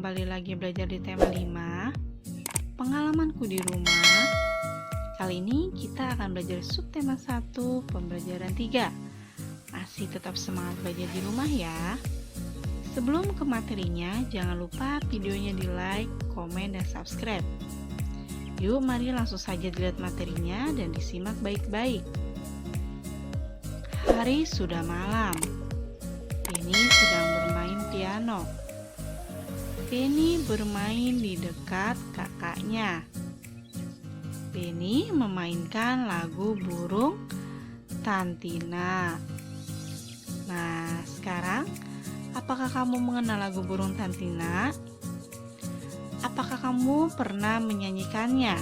kembali lagi belajar di tema 5, pengalamanku di rumah. Kali ini kita akan belajar subtema 1, pembelajaran 3. Masih tetap semangat belajar di rumah ya. Sebelum ke materinya, jangan lupa videonya di like, komen, dan subscribe. Yuk mari langsung saja dilihat materinya dan disimak baik-baik. Hari sudah malam. Penny sedang bermain piano. Penny bermain di dekat kakaknya. Penny memainkan lagu burung Tantina. Nah, sekarang apakah kamu mengenal lagu burung Tantina? Apakah kamu pernah menyanyikannya?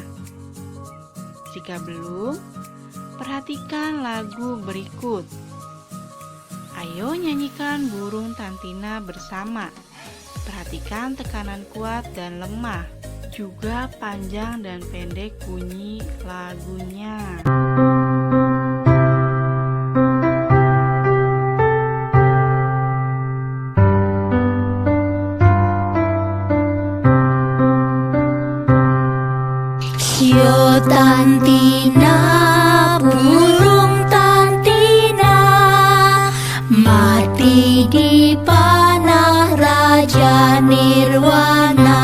Jika belum, perhatikan lagu berikut. Ayo nyanyikan burung Tantina bersama. Perhatikan tekanan kuat dan lemah, juga panjang dan pendek bunyi lagunya. Yo Tantina, burung Tantina, mati di panah Raja Nirwana.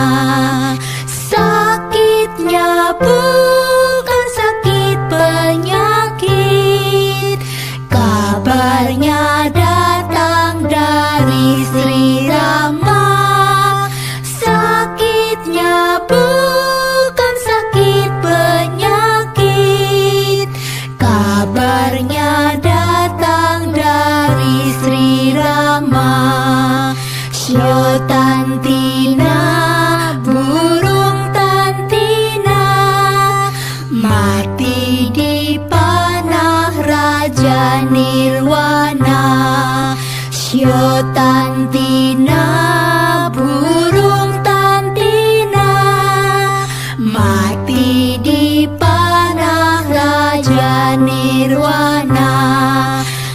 Sakitnya bukan sakit penyakit, kabarnya datang dari Sri Rama. Sakitnya bukan sakit penyakit, kabarnya datang dari Sri Rama. Yo Tantina, burung Tantina, mati di panah Raja Nirwana. Yo Tantina, burung Tantina, mati di panah Raja Nirwana.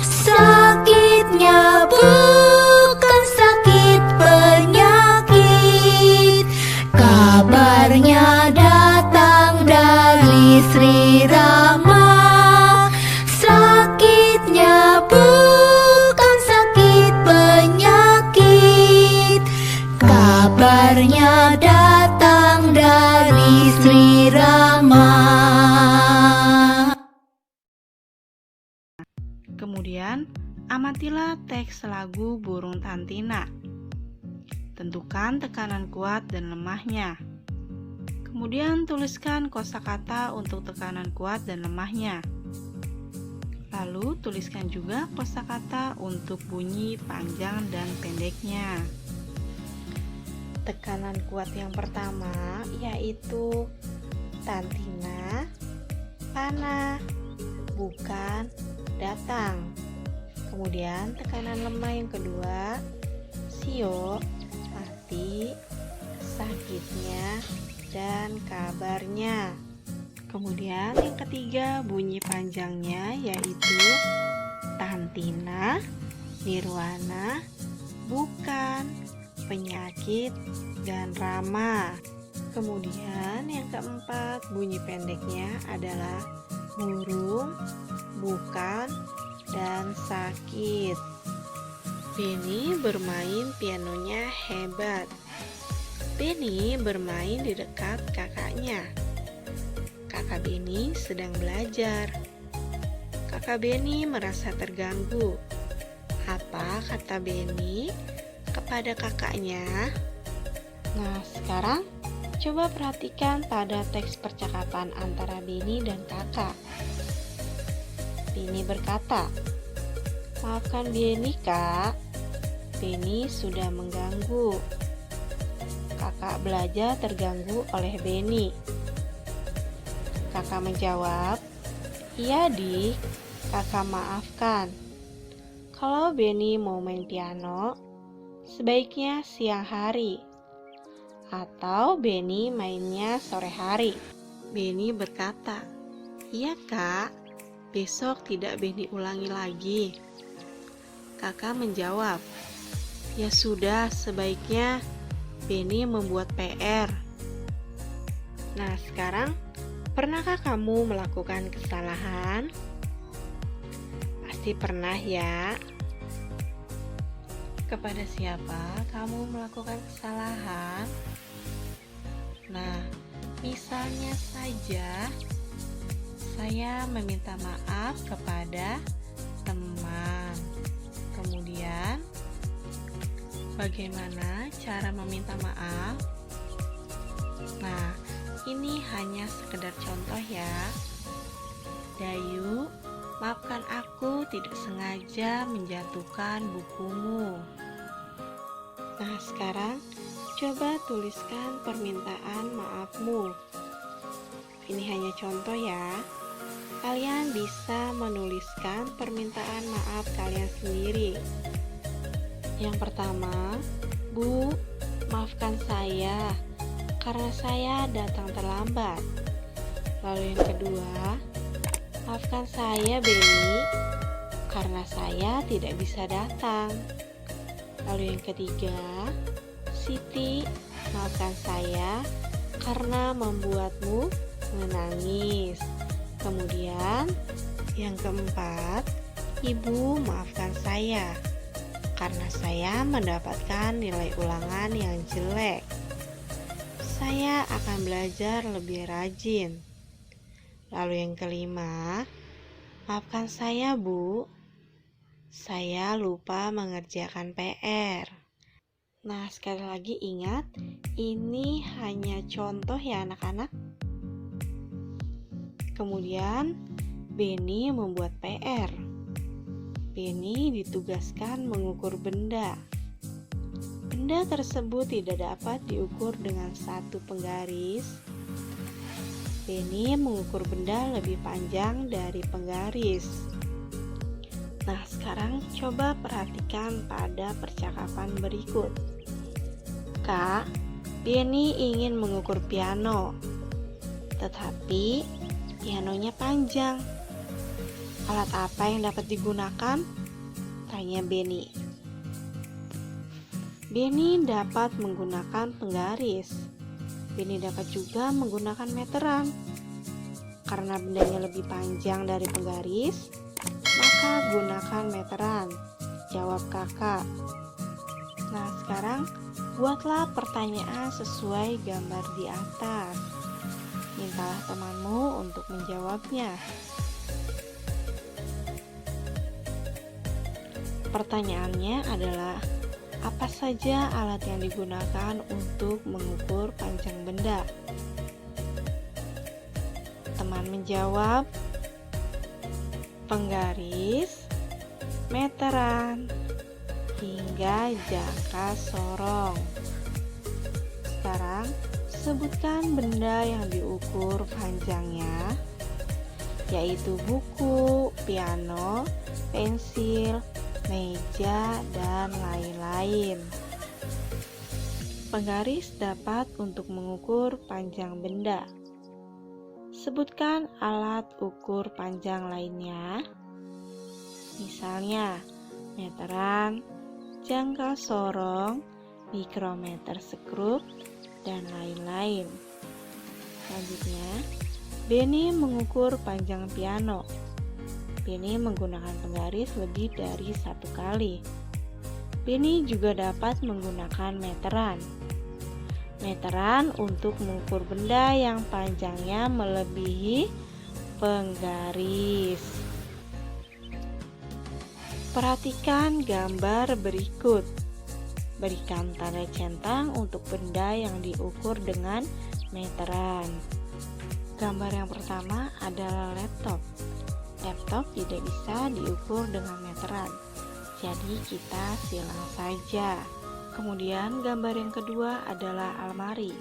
Sakitnya bukan sakit penyakit, kabarnya datang dari Sri Rama. Sakitnya bukan sakit penyakit, kabarnya datang dari Sri Rama. Kemudian, amatilah teks lagu burung Tantina. Tentukan tekanan kuat dan lemahnya. Kemudian tuliskan kosakata untuk tekanan kuat dan lemahnya. Lalu tuliskan juga kosakata untuk bunyi panjang dan pendeknya. Tekanan kuat yang pertama yaitu Tantina, panah, bukan, datang. Kemudian tekanan lemah yang kedua, sio, mati, sakitnya, dan kabarnya. Kemudian yang ketiga bunyi panjangnya yaitu Tantina, Nirwana, bukan, penyakit, dan Rama. Kemudian yang keempat bunyi pendeknya adalah burung, bukan, dan sakit. Penny bermain pianonya hebat. Penny bermain di dekat kakaknya. Kakak Penny sedang belajar. Kakak Penny merasa terganggu. Apa kata Penny kepada kakaknya? Nah, sekarang coba perhatikan pada teks percakapan antara Penny dan kakak. Penny berkata, "Maafkan Penny, Kak. Penny sudah mengganggu." Kakak belajar terganggu oleh Penny. Kakak menjawab, "Iya, Dik. Kakak maafkan. Kalau Penny mau main piano, sebaiknya siang hari. Atau Penny mainnya sore hari." Penny berkata, "Iya, Kak. Besok tidak Penny ulangi lagi." Kakak menjawab, "Ya sudah, sebaiknya Benny membuat PR. Nah, sekarang pernahkah kamu melakukan kesalahan? Pasti pernah ya. Kepada siapa kamu melakukan kesalahan? Nah, misalnya saja saya meminta maaf kepada teman. Kemudian, bagaimana cara meminta maaf? Nah, ini hanya sekedar contoh ya. Dayu, maafkan aku tidak sengaja menjatuhkan bukumu. Nah, sekarang coba tuliskan permintaan maafmu. Ini hanya contoh ya. Kalian bisa menuliskan permintaan maaf kalian sendiri. Yang pertama, Bu, maafkan saya karena saya datang terlambat. Lalu yang kedua, maafkan saya Benny karena saya tidak bisa datang. Lalu yang ketiga, Siti, maafkan saya karena membuatmu menangis. Kemudian yang keempat, Ibu, maafkan saya karena saya mendapatkan nilai ulangan yang jelek. Saya akan belajar lebih rajin. Lalu yang kelima, maafkan saya Bu, saya lupa mengerjakan PR. Nah, sekali lagi ingat, ini hanya contoh ya anak-anak. Kemudian, Benny membuat PR. Benny ditugaskan mengukur benda. Benda tersebut tidak dapat diukur dengan satu penggaris. Benny mengukur benda lebih panjang dari penggaris. Nah, sekarang coba perhatikan pada percakapan berikut. Kak, Benny ingin mengukur piano, tetapi pianonya panjang. Alat apa yang dapat digunakan? Tanya Benny. Benny dapat menggunakan penggaris. Benny dapat juga menggunakan meteran. Karena bendanya lebih panjang dari penggaris, maka gunakan meteran. Jawab kakak. Nah, sekarang buatlah pertanyaan sesuai gambar di atas. Mintalah temanmu untuk menjawabnya. Pertanyaannya adalah, apa saja alat yang digunakan untuk mengukur panjang benda? Teman menjawab, penggaris, meteran, hingga jangka sorong. Sekarang, sebutkan benda yang diukur panjangnya, yaitu buku, piano, pensil, meja, dan lain-lain. Penggaris dapat untuk mengukur panjang benda. Sebutkan alat ukur panjang lainnya. Misalnya, meteran, jangka sorong, mikrometer skrup, dan lain-lain. Selanjutnya, Benny mengukur panjang piano. Benny menggunakan penggaris lebih dari satu kali. Benny juga dapat menggunakan meteran. Meteran untuk mengukur benda yang panjangnya melebihi penggaris. Perhatikan gambar berikut. Berikan tanda centang untuk benda yang diukur dengan meteran. Gambar yang pertama adalah laptop. Laptop tidak bisa diukur dengan meteran, jadi kita silang saja. Kemudian gambar yang kedua adalah almari.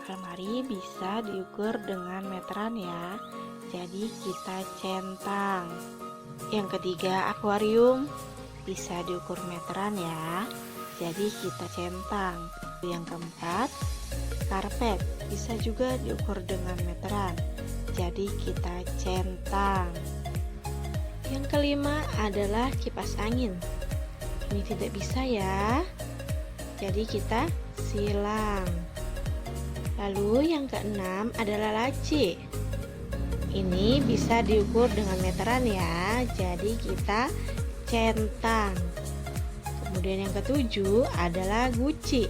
Almari bisa diukur dengan meteran ya, jadi kita centang. Yang ketiga, akuarium bisa diukur meteran ya, jadi kita centang. Yang keempat, karpet bisa juga diukur dengan meteran, jadi kita centang. Yang kelima adalah kipas angin. Ini tidak bisa ya, Jadi kita silang. Lalu yang keenam adalah laci. Ini bisa diukur dengan meteran ya. Jadi kita centang. Kemudian yang ketujuh adalah guci.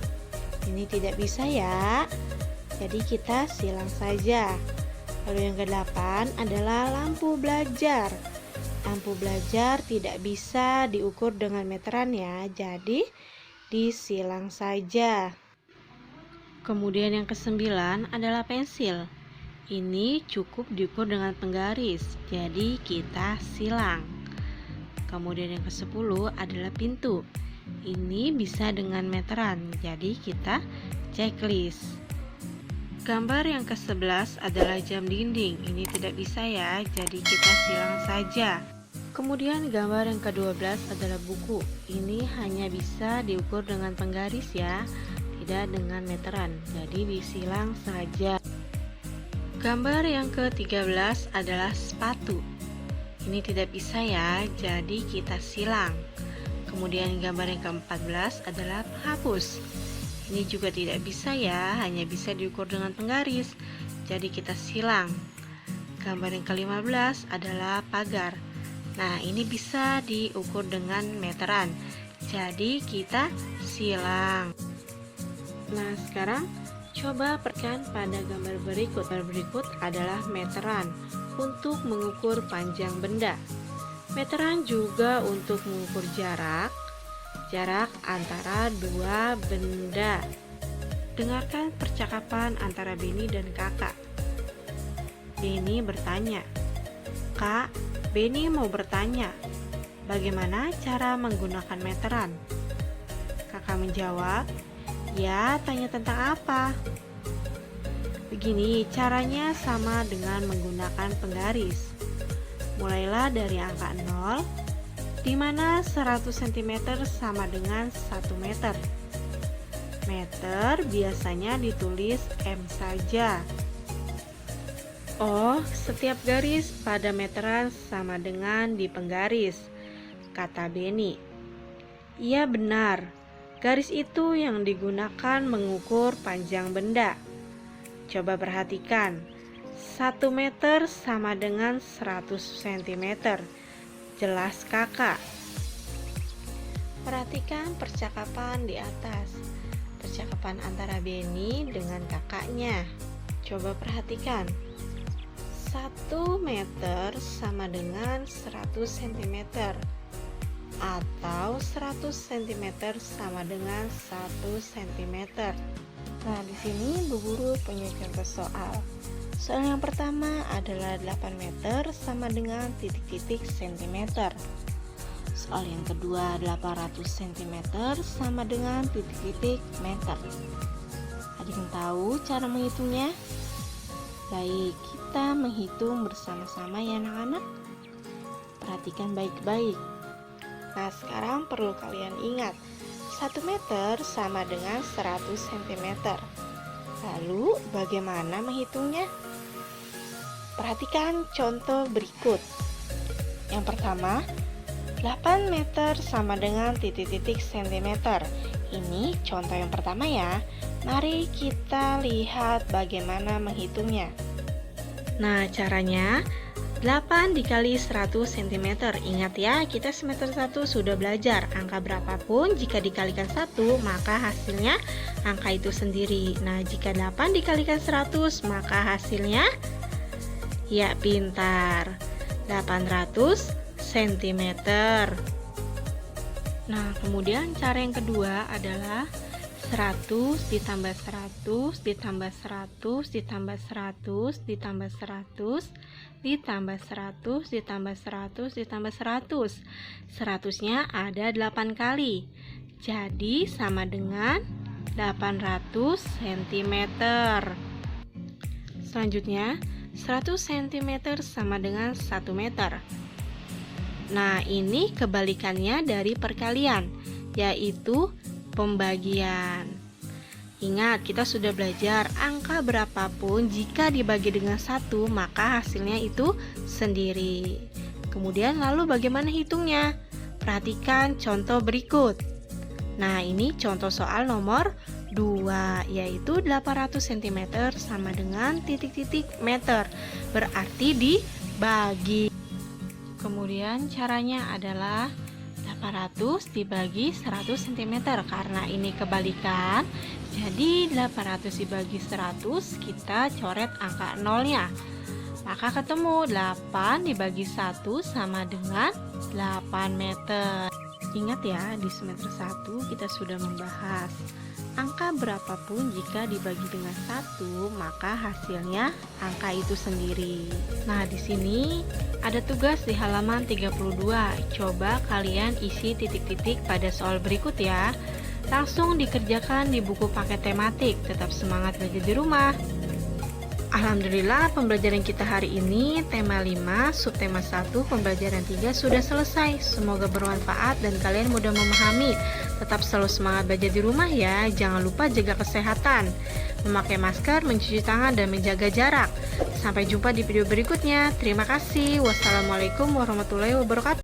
Ini tidak bisa ya. Jadi kita silang saja. Lalu yang kedelapan adalah lampu belajar. Lampu belajar tidak bisa diukur dengan meteran ya. Jadi disilang saja. Kemudian yang kesembilan adalah pensil. Ini cukup diukur dengan penggaris, jadi kita silang. Kemudian yang ke-10 adalah pintu. Ini bisa dengan meteran, jadi kita checklist. Gambar yang ke-11 adalah jam dinding. Ini tidak bisa ya, jadi kita silang saja. Kemudian gambar yang ke-12 adalah buku. Ini hanya bisa diukur dengan penggaris ya, tidak dengan meteran, jadi disilang saja. Gambar yang ke-13 adalah sepatu. Ini tidak bisa ya, jadi kita silang. Kemudian gambar yang ke-14 adalah penghapus. Ini juga tidak bisa ya, hanya bisa diukur dengan penggaris, jadi kita silang. Gambar yang ke-15 adalah pagar. Nah, ini bisa diukur dengan meteran, jadi kita silang. Nah, sekarang coba perhatikan pada gambar berikut. Gambar berikut adalah meteran untuk mengukur panjang benda. Meteran juga untuk mengukur jarak antara dua benda. Dengarkan percakapan antara Beni dan kakak. Beni bertanya, "Kak, Beni mau bertanya, bagaimana cara menggunakan meteran?" Kakak menjawab, "Ya, tanya tentang apa?" Begini, caranya sama dengan menggunakan penggaris. Mulailah dari angka 0, di mana 100 cm sama dengan 1 meter. Meter biasanya ditulis M saja. Oh, setiap garis pada meteran sama dengan di penggaris, kata Beni. Iya benar. Garis itu yang digunakan mengukur panjang benda. Coba perhatikan, 1 meter sama dengan 100 cm. Jelas kakak? Perhatikan percakapan di atas. Percakapan antara Beni dengan kakaknya. Coba perhatikan. 1 meter sama dengan 100 cm. Atau 100 cm sama dengan 1 cm. Nah, di sini Bu Guru punya contoh soal. Soal yang pertama adalah 8 meter sama dengan titik-titik cm. Soal yang kedua 800 cm sama dengan titik-titik meter. Ada yang tahu cara menghitungnya? Baik, kita menghitung bersama-sama ya anak-anak. Perhatikan baik-baik. Nah, sekarang perlu kalian ingat, 1 meter sama dengan 100 cm. Lalu, bagaimana menghitungnya? Perhatikan contoh berikut. Yang pertama, 8 meter sama dengan titik-titik cm. Ini contoh yang pertama ya. Mari kita lihat bagaimana menghitungnya. Nah, caranya 8 dikali 100 cm. Ingat ya, kita semester 1 sudah belajar. Angka berapapun jika dikalikan 1, maka hasilnya angka itu sendiri. Nah, jika 8 dikalikan 100, maka hasilnya, ya pintar, 800 cm. Nah, kemudian cara yang kedua adalah 100 ditambah 100 ditambah 100 ditambah 100 ditambah 100 ditambah 100 ditambah 100 ditambah 100. 100-nya ada 8 kali. Jadi sama dengan 800 cm. Selanjutnya, 100 cm sama dengan 1 meter. Nah, ini kebalikannya dari perkalian, yaitu pembagian. Ingat, kita sudah belajar angka berapapun jika dibagi dengan 1, maka hasilnya itu sendiri. Kemudian lalu bagaimana hitungnya? Perhatikan contoh berikut. Nah, ini contoh soal nomor 2, yaitu 800 cm sama dengan titik-titik meter. Berarti dibagi. Kemudian caranya adalah 800 dibagi 100 cm. Karena ini kebalikan, jadi 800 dibagi 100, kita coret angka nolnya. Maka ketemu 8 dibagi 1 sama dengan 8 meter. Ingat ya, di semester 1 kita sudah membahas angka berapapun jika dibagi dengan 1, maka hasilnya angka itu sendiri. Nah, di sini ada tugas di halaman 32. Coba kalian isi titik-titik pada soal berikut ya. Langsung dikerjakan di buku paket tematik. Tetap semangat belajar di rumah. Alhamdulillah, pembelajaran kita hari ini tema 5, subtema 1, pembelajaran 3 sudah selesai. Semoga bermanfaat dan kalian mudah memahami. Tetap selalu semangat belajar di rumah ya. Jangan lupa jaga kesehatan, memakai masker, mencuci tangan, dan menjaga jarak. Sampai jumpa di video berikutnya. Terima kasih. Wassalamualaikum warahmatullahi wabarakatuh.